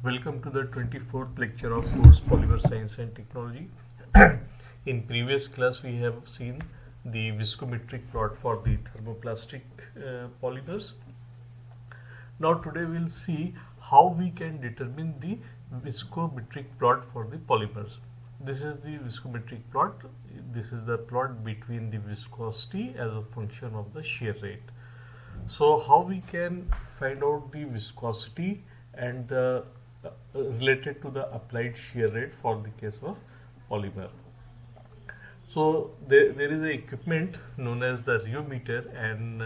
Welcome to the 24th lecture of course Polymer Science and Technology. In previous class we have seen the viscometric plot for the thermoplastic polymers. Now today we will see how we can determine the viscometric plot for the polymers. This is the viscometric plot. This is the plot between the viscosity as a function of the shear rate. So how we can find out the viscosity and the related to the applied shear rate for the case of polymer. So there is a equipment known as the rheometer, and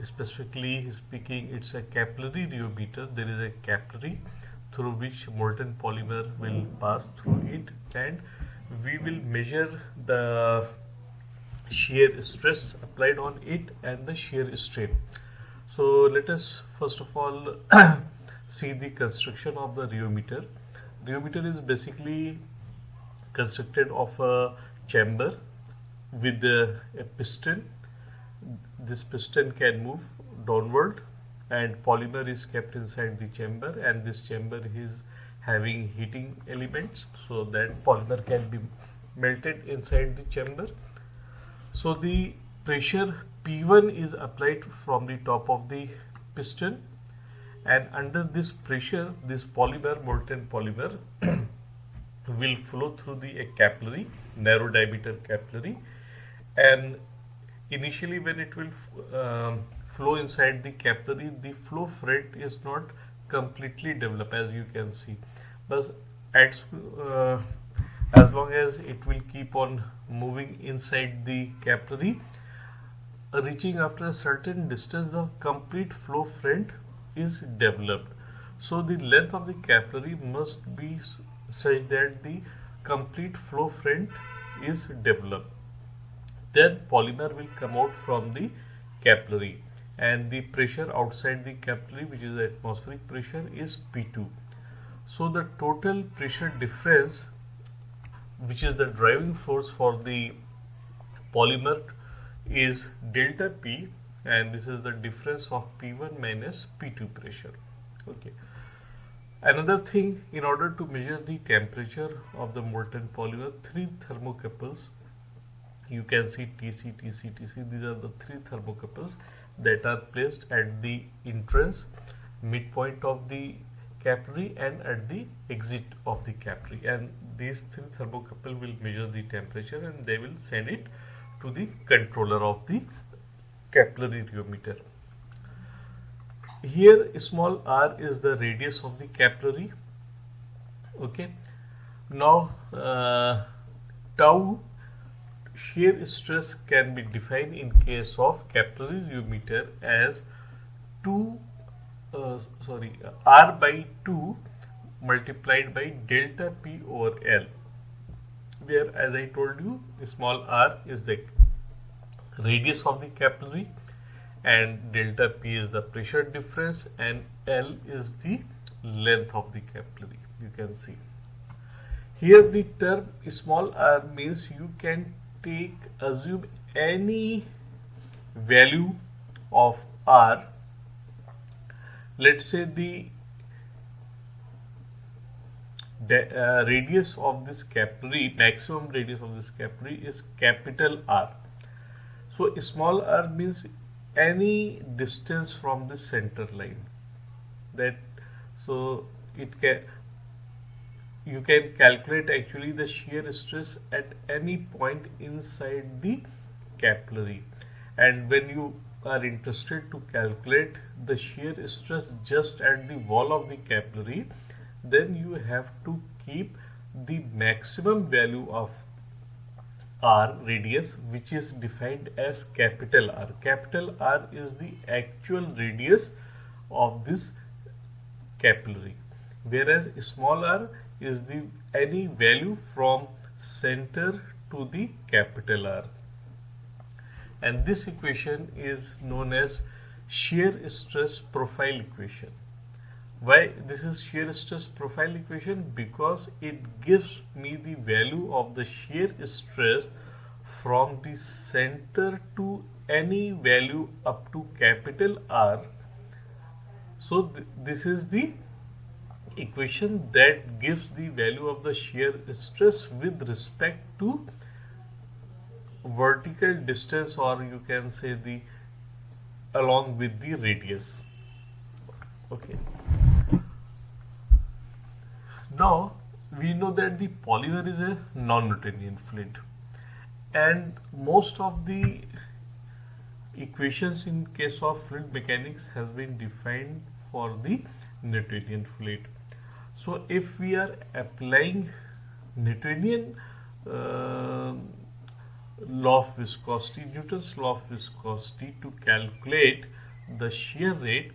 specifically speaking it's a capillary rheometer. There is a capillary through which molten polymer will pass through it, and we will measure the shear stress applied on it and the shear strain. So let us first of all see the construction of the rheometer. Rheometer is basically constructed of a chamber with a piston. This piston can move downward and polymer is kept inside the chamber, and this chamber is having heating elements so that polymer can be melted inside the chamber. So the pressure P1 is applied from the top of the piston, and under this pressure this polymer, molten polymer will flow through the capillary, narrow diameter capillary, and initially when it will flow inside the capillary, the flow rate is not completely developed, as you can see, but as long as it will keep on moving inside the capillary, reaching after a certain distance the complete flow front is developed. So the length of the capillary must be such that the complete flow front is developed. Then polymer will come out from the capillary, and the pressure outside the capillary, which is the atmospheric pressure, is P2. So the total pressure difference, which is the driving force for the polymer, is delta P, and this is the difference of P1 minus P2 pressure. Okay. Another thing, in order to measure the temperature of the molten polymer, three thermocouples, you can see TC, TC, TC, these are the three thermocouples that are placed at the entrance, midpoint of the capillary, and at the exit of the capillary, and these three thermocouple will measure the temperature and they will send it to the controller of the capillary rheometer. Here small r is the radius of the capillary. Okay. Now tau shear stress can be defined in case of capillary rheometer as r by 2 multiplied by delta P over L, where, as I told you, small r is the radius of the capillary and delta P is the pressure difference and L is the length of the capillary. You can see here the term small r means you can assume any value of r. Let's say the radius of this capillary, maximum radius of this capillary, is capital R. So small r means any distance from the center line. So you can calculate actually the shear stress at any point inside the capillary, and when you are interested to calculate the shear stress just at the wall of the capillary, then you have to keep the maximum value of R radius, which is defined as capital R. Capital R is the actual radius of this capillary, whereas small r is the any value from center to the capital R. And this equation is known as shear stress profile equation. Why this is shear stress profile equation? Because it gives me the value of the shear stress from the center to any value up to capital R. So this is the equation that gives the value of the shear stress with respect to vertical distance, or you can say the along with the radius. Okay. Now we know that the polymer is a non-Newtonian fluid, and most of the equations in case of fluid mechanics has been defined for the Newtonian fluid. So if we are applying Newtonian law of viscosity, Newton's law of viscosity to calculate the shear rate,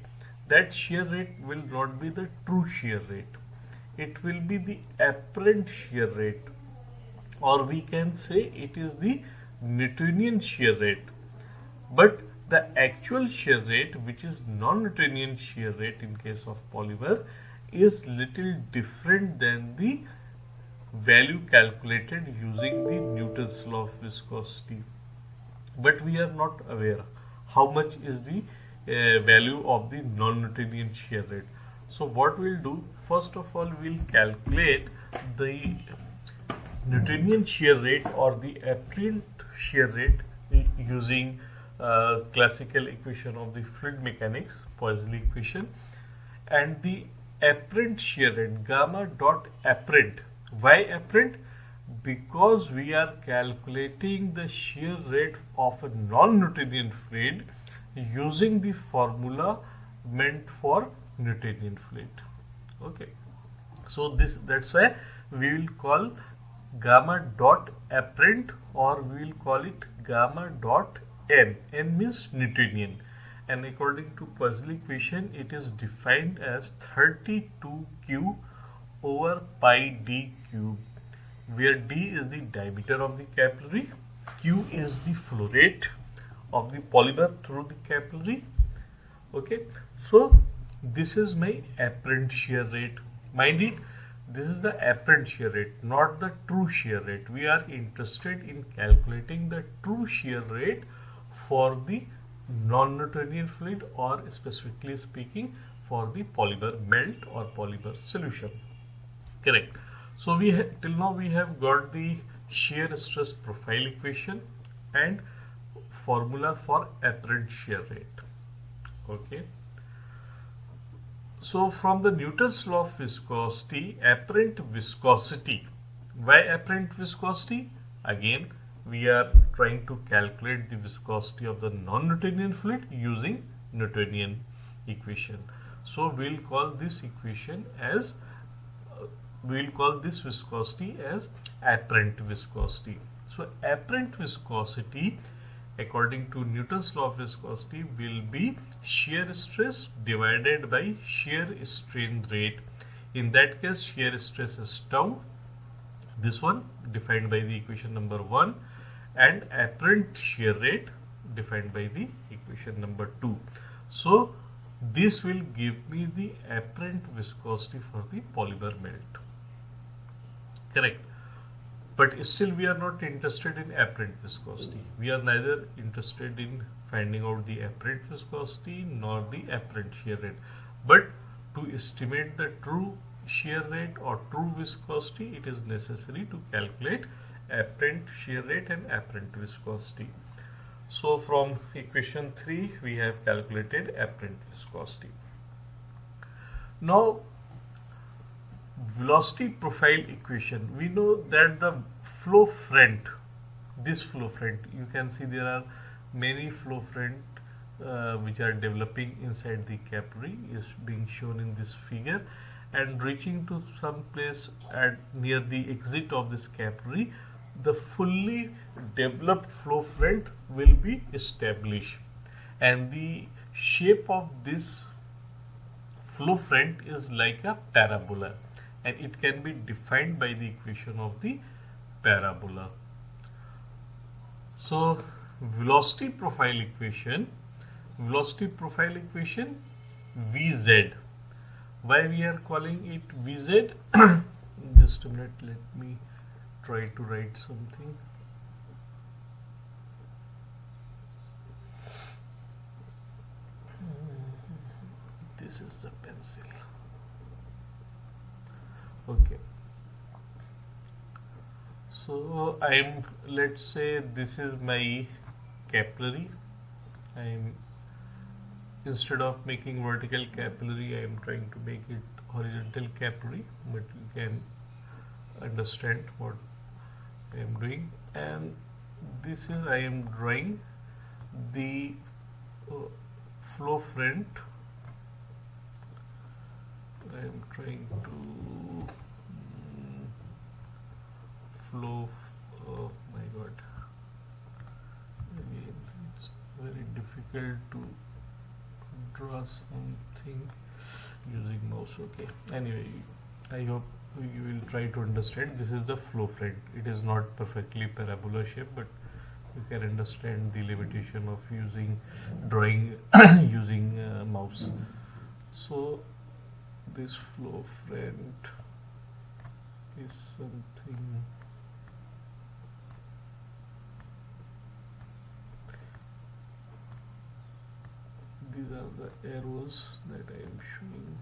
that shear rate will not be the true shear rate. It will be the apparent shear rate, or we can say it is the Newtonian shear rate. But the actual shear rate, which is non-Newtonian shear rate in case of polymer, is little different than the value calculated using the Newton's law of viscosity. But we are not aware how much is the value of the non-Newtonian shear rate. So what we'll do, first of all, we'll calculate the Newtonian shear rate or the apparent shear rate using classical equation of the fluid mechanics, Poiseuille equation, and the apparent shear rate, gamma dot apparent. Why apparent? Because we are calculating the shear rate of a non-Newtonian fluid using the formula meant for Newtonian fluid. Okay, so that's why we will call gamma dot apparent, or we will call it gamma dot n. N means Newtonian, and according to Poiseuille equation it is defined as 32q over pi d cube, where d is the diameter of the capillary, q is the flow rate of the polymer through the capillary. Okay, so this is my apparent shear rate. Mind it, this is the apparent shear rate, not the true shear rate. We are interested in calculating the true shear rate for the non-Newtonian fluid, or specifically speaking for the polymer melt or polymer solution. Correct. So we till now we have got the shear stress profile equation and formula for apparent shear rate. Okay. So from the Newton's law of viscosity, apparent viscosity. Why apparent viscosity? Again, we are trying to calculate the viscosity of the non-Newtonian fluid using Newtonian equation. So we'll call this equation as we'll call this viscosity as apparent viscosity. So apparent viscosity, according to Newton's law of viscosity, will be shear stress divided by shear strain rate. In that case, shear stress is tau, this one defined by the equation number 1, and apparent shear rate defined by the equation number 2. So this will give me the apparent viscosity for the polymer melt. Correct. But still we are not interested in apparent viscosity. We are neither interested in finding out the apparent viscosity nor the apparent shear rate. But to estimate the true shear rate or true viscosity, it is necessary to calculate apparent shear rate and apparent viscosity. So from equation 3 we have calculated apparent viscosity. Now velocity profile equation, we know that the flow front, this flow front, you can see there are many flow front which are developing inside the capillary, is being shown in this figure, and reaching to some place at near the exit of this capillary, the fully developed flow front will be established, and the shape of this flow front is like a parabola, and it can be defined by the equation of the parabola. So velocity profile equation Vz. Why we are calling it Vz? Just a minute, let me try to write something. This is the pencil. Okay, so I'm, let's say this is my capillary. I'm, instead of making vertical capillary, I am trying to make it horizontal capillary, but you can understand what I am doing. And this is, I am drawing the uh, flow front. I am trying to flow. Oh my god! Again, it's very difficult to draw something using mouse. Okay. Anyway, I hope you will try to understand. This is the flow front. It is not perfectly parabola shape, but you can understand the limitation of using drawing using mouse. So this flow front is something. These are the arrows that I am showing.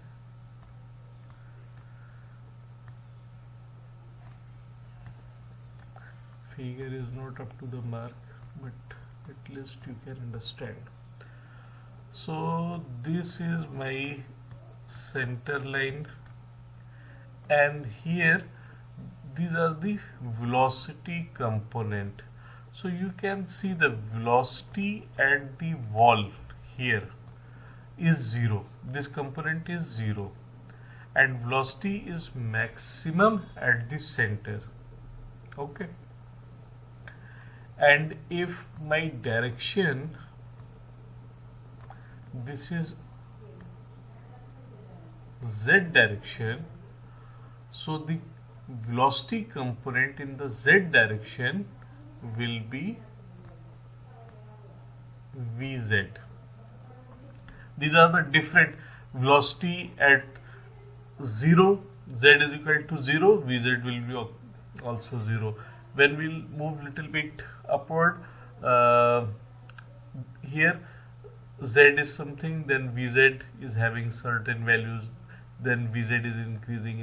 Figure is not up to the mark, but at least you can understand. So this is my center line, and here these are the velocity component. So you can see the velocity at the wall here is 0. This component is 0, and velocity is maximum at the center. Okay, and if my direction, this is z direction, so the velocity component in the z direction will be vz. These are the different velocity at 0, z is equal to 0, vz will be also 0. When we'll move little bit upward, here z is something, then vz is having certain values, then vz is increasing,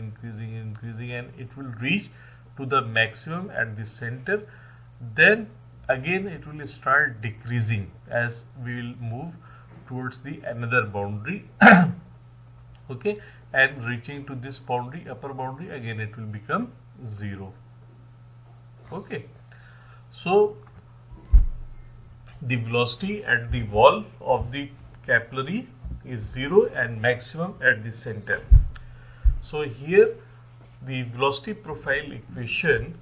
and it will reach to the maximum at the center. Then again it will start decreasing as we will move towards the another boundary. Okay, and reaching to this boundary, upper boundary, again it will become 0. Okay, so the velocity at the wall of the capillary is 0 and maximum at the center. So here the velocity profile equation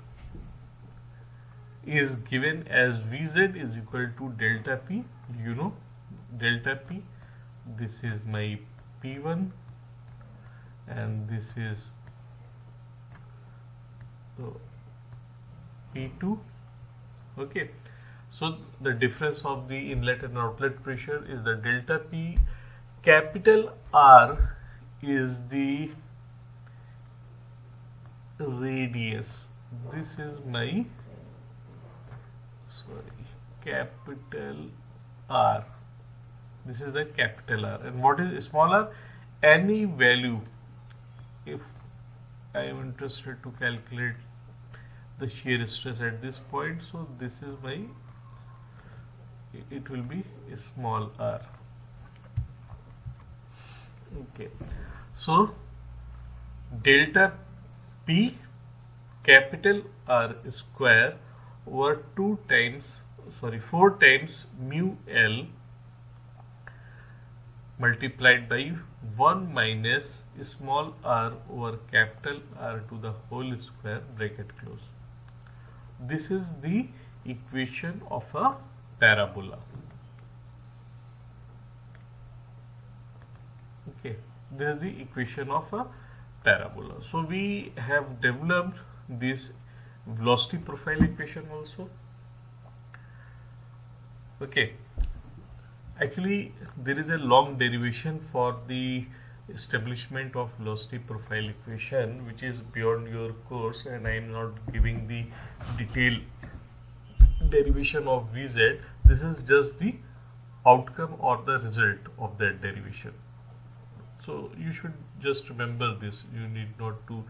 is given as Vz is equal to delta P. You know delta P, this is my P1 and this is P2. Okay, so the difference of the inlet and outlet pressure is the delta P. Capital R is the radius. This is my, sorry, capital R. This is the capital R. And what is small r? Any value. If I am interested to calculate the shear stress at this point, so this is my, it will be small r. Okay, so delta P capital R square over 4 times mu L multiplied by 1 minus small r over capital R to the whole square, bracket close. This is the equation of a parabola. Okay, this is the equation of a parabola. So we have developed this velocity profile equation also. Okay, actually there is a long derivation for the establishment of velocity profile equation which is beyond your course, and I am not giving the detailed derivation of Vz. This is just the outcome or the result of that derivation. So you should just remember this. You need not to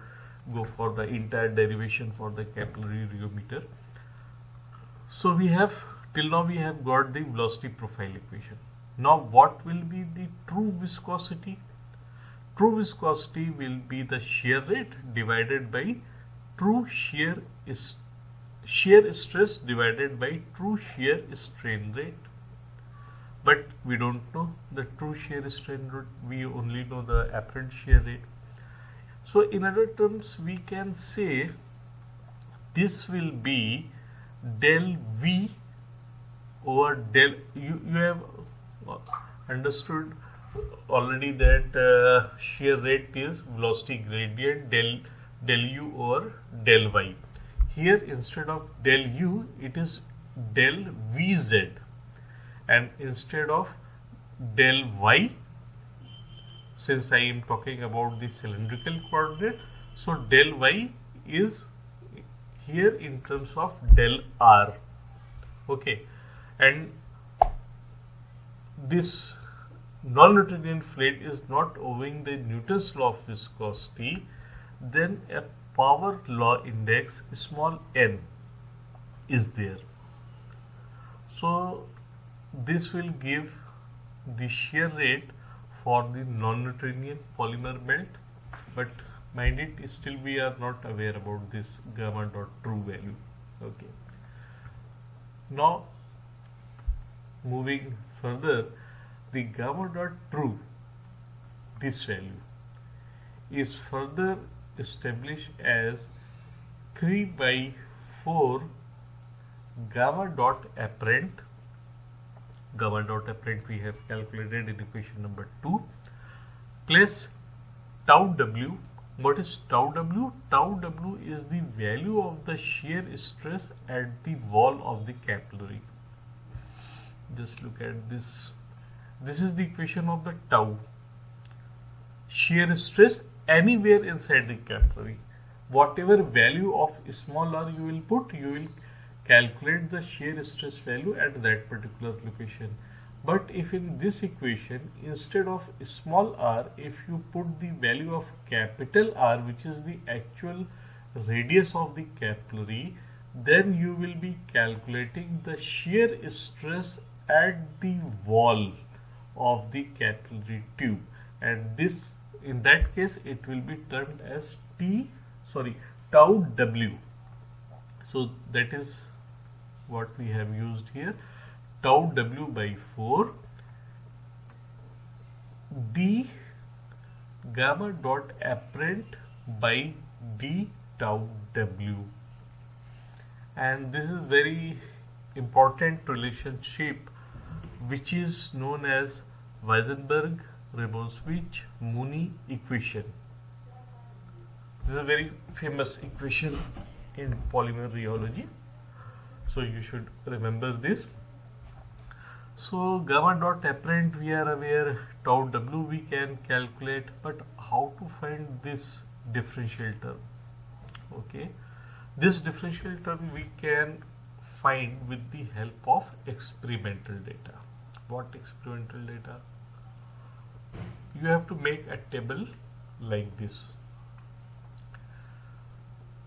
go for the entire derivation for the capillary rheometer. So we have, till now we have got the velocity profile equation. Now what will be the true viscosity? True viscosity will be the shear rate divided by true shear stress divided by true shear strain rate. But we don't know the true shear strain rate, we only know the apparent shear rate. So in other terms, we can say this will be del V over del, you have understood already that shear rate is velocity gradient del U over del Y. Here instead of del U, it is del Vz, and instead of del Y, since I am talking about the cylindrical coordinate, so del Y is here in terms of del R. Okay, and this non-Newtonian fluid is not obeying the Newton's law of viscosity, then a power law index small n is there. So this will give the shear rate for the non-Newtonian polymer melt, but mind it, still we are not aware about this gamma dot true value. Okay. Now moving further, the gamma dot true, this value, is further established as 3 by 4 gamma dot apparent. Gamma dot apparent we have calculated in equation number 2, plus tau W. What is tau W? Tau W is the value of the shear stress at the wall of the capillary. Just look at this. This is the equation of the tau. Shear stress anywhere inside the capillary. Whatever value of small r you will put, you will calculate the shear stress value at that particular location. But if in this equation, instead of small r, if you put the value of capital R, which is the actual radius of the capillary, then you will be calculating the shear stress at the wall of the capillary tube, and this, in that case, it will be termed as tau W. So that is what we have used here, tau W by 4 d gamma dot apparent by d tau W. And this is very important relationship which is known as Weissenberg-Rebowswich-Mooney equation. This is a very famous equation in polymer rheology, so you should remember this. So gamma dot apparent we are aware, tau W we can calculate, but how to find this differential term? Okay, this differential term we can find with the help of experimental data. What experimental data? You have to make a table like this.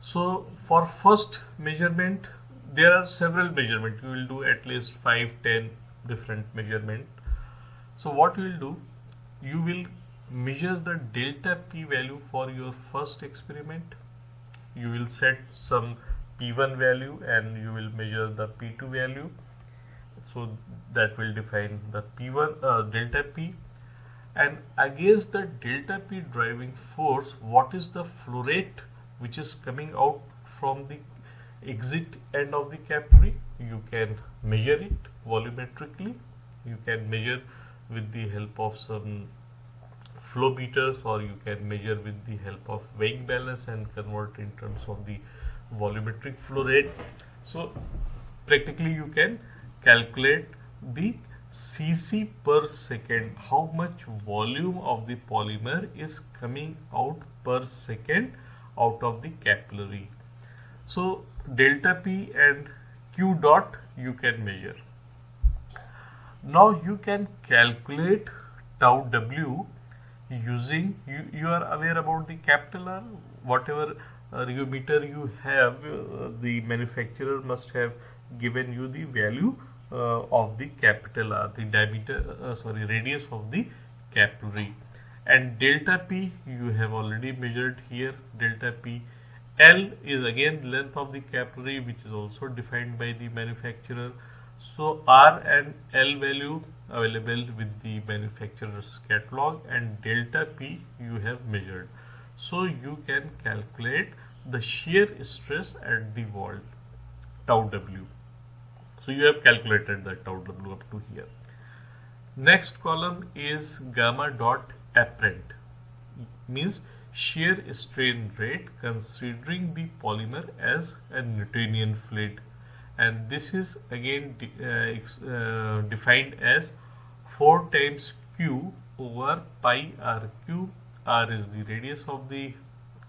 So for first measurement, there are several measurements. You will do at least 5-10 different measurement. So what you will do, you will measure the delta P value for your first experiment. You will set some P1 value and you will measure the P2 value. So that will define the P1 delta P, and against the delta P driving force, what is the flow rate which is coming out from the exit end of the capillary? You can measure it volumetrically. You can measure with the help of some flow meters, or you can measure with the help of weighing balance and convert in terms of the volumetric flow rate. So practically you can calculate the cc per second, how much volume of the polymer is coming out per second out of the capillary. So delta P and Q dot you can measure. Now you can calculate tau W using, you are aware about the capital R, whatever rheometer you have, the manufacturer must have given you the value of the capital R, the diameter, radius of the capillary. And delta P you have already measured here, delta P. L is again length of the capillary, which is also defined by the manufacturer. So R and L value available with the manufacturer's catalog, and delta P you have measured. So you can calculate the shear stress at the wall, tau W. So you have calculated the tau W up to here. Next column is gamma dot apparent, means shear strain rate considering the polymer as a Newtonian fluid, and this is again defined as 4 times Q over pi R cube. R is the radius of the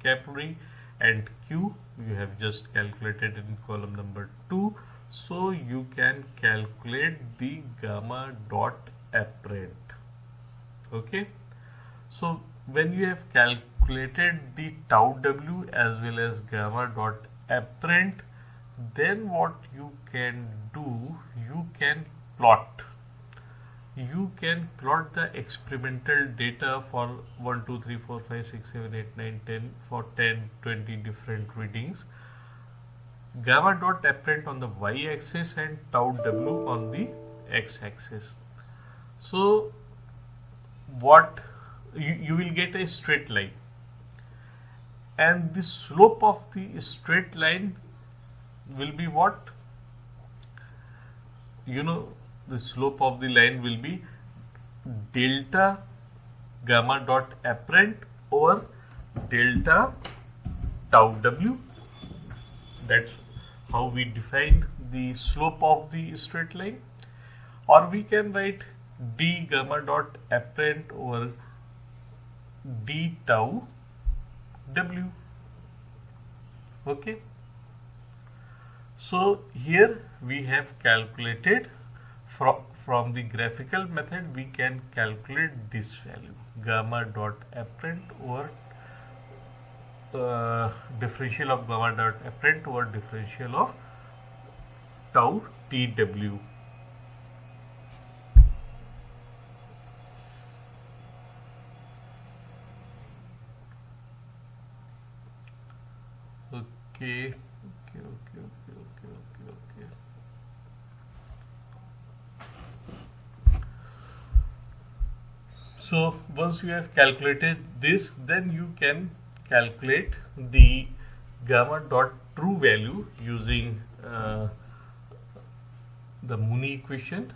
capillary and Q you have just calculated in column number 2. So you can calculate the gamma dot apparent. Okay, so when you have calculated the tau W as well as gamma dot apparent, then what you can do, you can plot the experimental data for 1 2 3 4 5 6 7 8 9 10 for 10 20 different readings, gamma dot apparent on the y-axis and tau W on the x-axis. So what you will get a straight line, and the slope of the straight line will be what? You know, the slope of the line will be delta gamma dot apparent over delta tau W. That's how we define the slope of the straight line. Or we can write d gamma dot apparent over d tau W. Okay. So here we have calculated from the graphical method, we can calculate this value, gamma dot apparent over differential of gamma dot apparent over differential of tau TW. Okay. So once you have calculated this, then you can calculate the gamma dot true value using the Mooney equation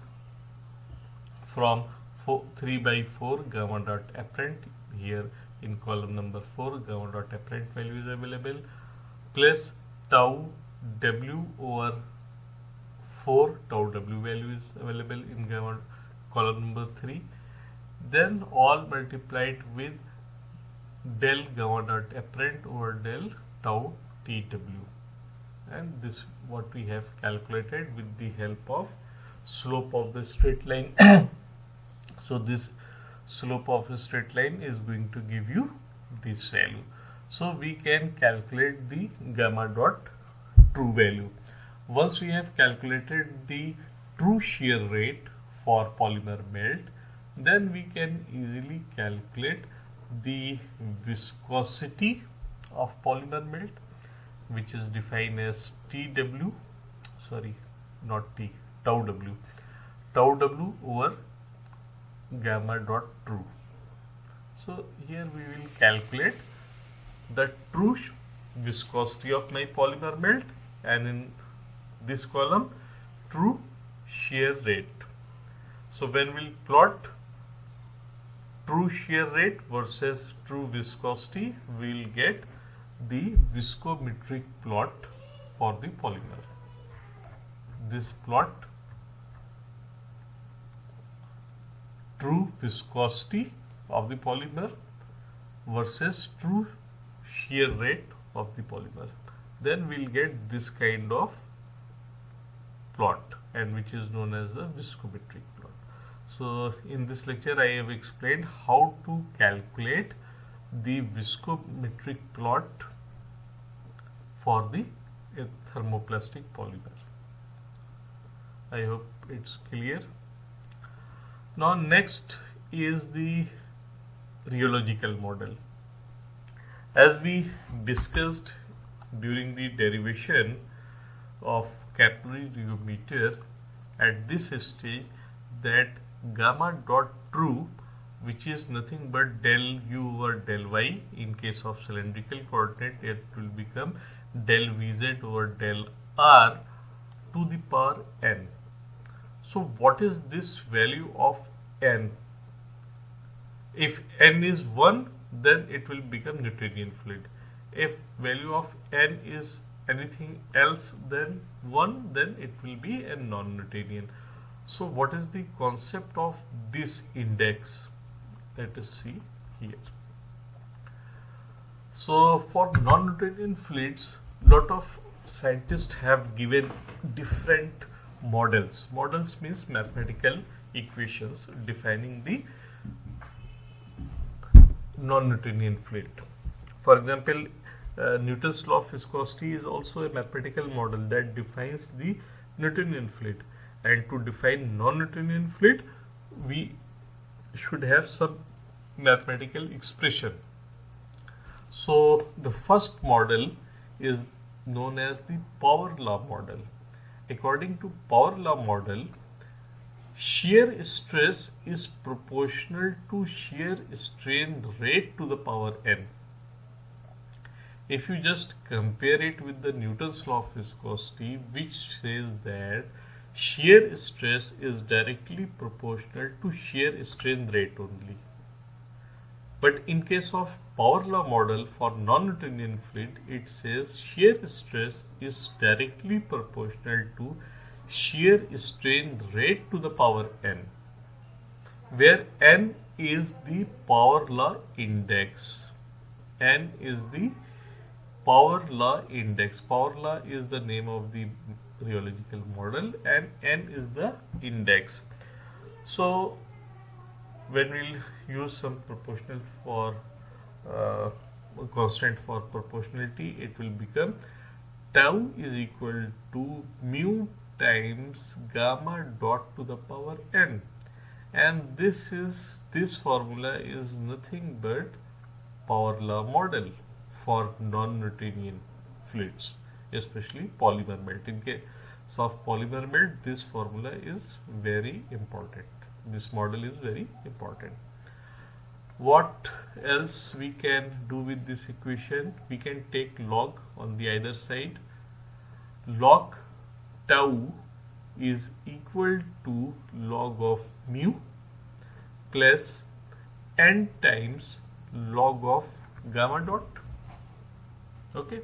from 3 by 4 gamma dot apparent. Here in column number 4 gamma dot apparent value is available, plus tau W over 4 tau W value is available in gamma column number 3, then all multiplied with del gamma dot apparent over del tau TW, and this what we have calculated with the help of slope of the straight line. So this slope of a straight line is going to give you this value. So we can calculate the gamma dot true value. Once we have calculated the true shear rate for polymer melt, then we can easily calculate the viscosity of polymer melt, which is defined as TW, tau W over gamma dot true. So here we will calculate the true viscosity of my polymer melt, and in this column true shear rate. So when we'll plot true shear rate versus true viscosity, we'll get the viscometric plot for the polymer. This plot true viscosity of the polymer versus true shear rate of the polymer, then we'll get this kind of plot, and which is known as the viscometric plot. So in this lecture I have explained how to calculate the viscometric plot for the thermoplastic polymer. I hope it's clear. Now next is the rheological model. As we discussed during the derivation of capillary rheometer, at this stage that gamma dot true, which is nothing but del u over del y, in case of cylindrical coordinate it will become del vz over del r to the power n. So what is this value of n? If n is 1, then it will become Newtonian fluid. If value of n is anything else than 1, then it will be a non-Newtonian. So what is the concept of this index? Let us see here. So for non-Newtonian fluids, lot of scientists have given different models. Models means mathematical equations defining the non-Newtonian fluid. For example, Newton's law of viscosity is also a mathematical model that defines the Newtonian fluid. And to define non-Newtonian fluid, we should have some mathematical expression. So the first model is known as the power law model. According to power law model, shear stress is proportional to shear strain rate to the power n. If you just compare it with the Newton's law of viscosity, which says that shear stress is directly proportional to shear strain rate only. But in case of power law model for non-Newtonian fluid, it says shear stress is directly proportional to shear strain rate to the power n, where n is the power law index. N is the power law index. Power law is the name of the rheological model and n is the index. So when we'll use some proportional for constant for proportionality, it will become tau is equal to mu times gamma dot to the power n, and this formula is nothing but power law model for non-Newtonian fluids, especially polymer melt. In case of polymer melt, this formula is very important. This model is very important. What else we can do with this equation? We can take log on the either side. Log tau is equal to log of mu plus n times log of gamma dot. Okay.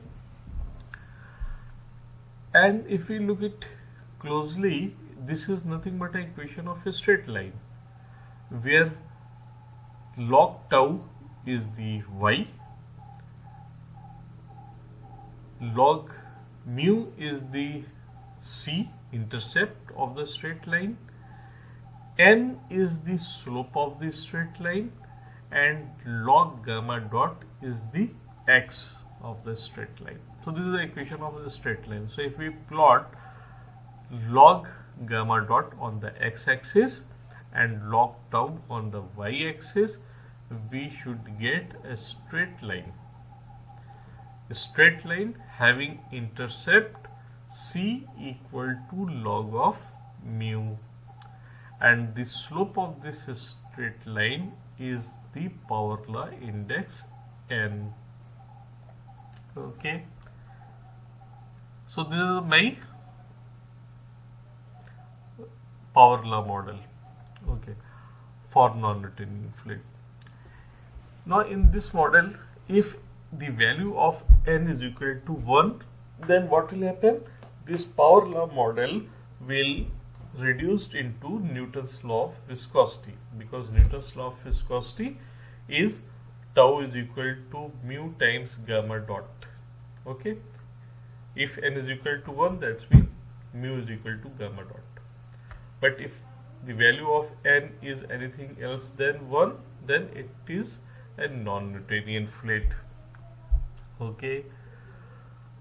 And if we look it closely, this is nothing but an equation of a straight line, where log tau is the y, log mu is the c, intercept of the straight line, n is the slope of the straight line, and log gamma dot is the x of the straight line. So this is the equation of the straight line. So if we plot log gamma dot on the x-axis and log tau on the y-axis, we should get a straight line. A straight line having intercept c equal to log of mu, and the slope of this straight line is the power law index n. Okay, so this is my power law model, okay, for non-Newtonian fluid. Now in this model, if the value of n is equal to 1, then what will happen? This power law model will reduced into Newton's law of viscosity, because Newton's law of viscosity is tau is equal to mu times gamma dot. Okay, if n is equal to 1, that's mean mu is equal to gamma dot. But if the value of n is anything else than 1, then it is a non-Newtonian fluid. Okay,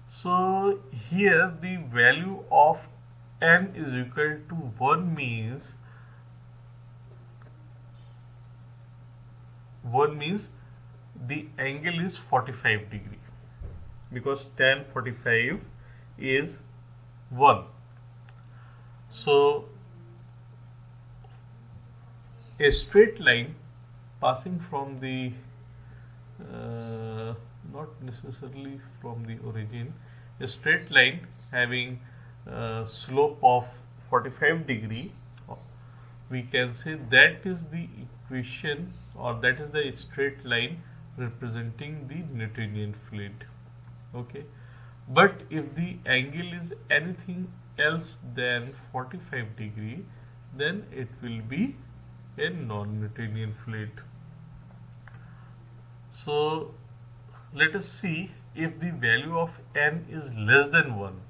So here the value of n is equal to 1 means the angle is 45 degree, because tan 45 is 1. So a straight line passing from the not necessarily from the origin, a straight line having slope of 45 degree, we can say that is the equation, or that is the straight line representing the Newtonian fluid. Okay, but if the angle is anything else than 45 degree, then it will be a non-Newtonian fluid. So let us see, if the value of n is less than 1,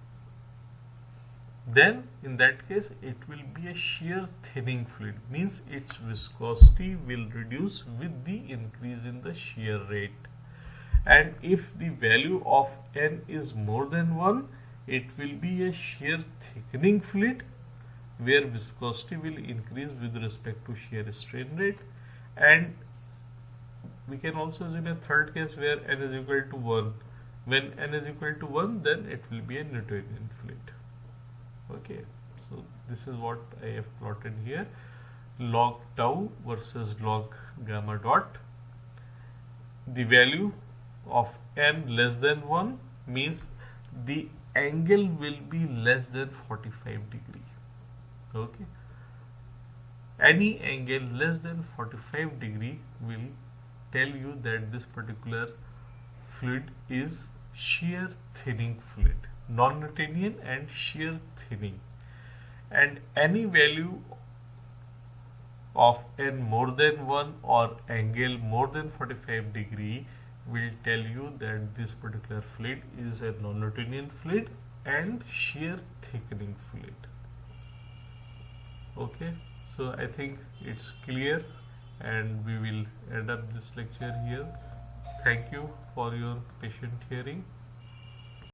then in that case it will be a shear thinning fluid, means its viscosity will reduce with the increase in the shear rate. And if the value of n is more than 1, it will be a shear thickening fluid, where viscosity will increase with respect to shear strain rate. And we can also assume a third case where n is equal to 1. When n is equal to 1, then it will be a Newtonian fluid. Okay, so this is what I have plotted here, log tau versus log gamma dot. The value of n less than 1 means the angle will be less than 45 degree. Okay, any angle less than 45 degree will tell you that this particular fluid is shear thinning fluid, non-Newtonian and shear thinning. And any value of n more than 1 or angle more than 45 degree will tell you that this particular fluid is a non-Newtonian fluid and shear thickening fluid. Okay, so I think it's clear, and we will end up this lecture here. Thank you for your patient hearing.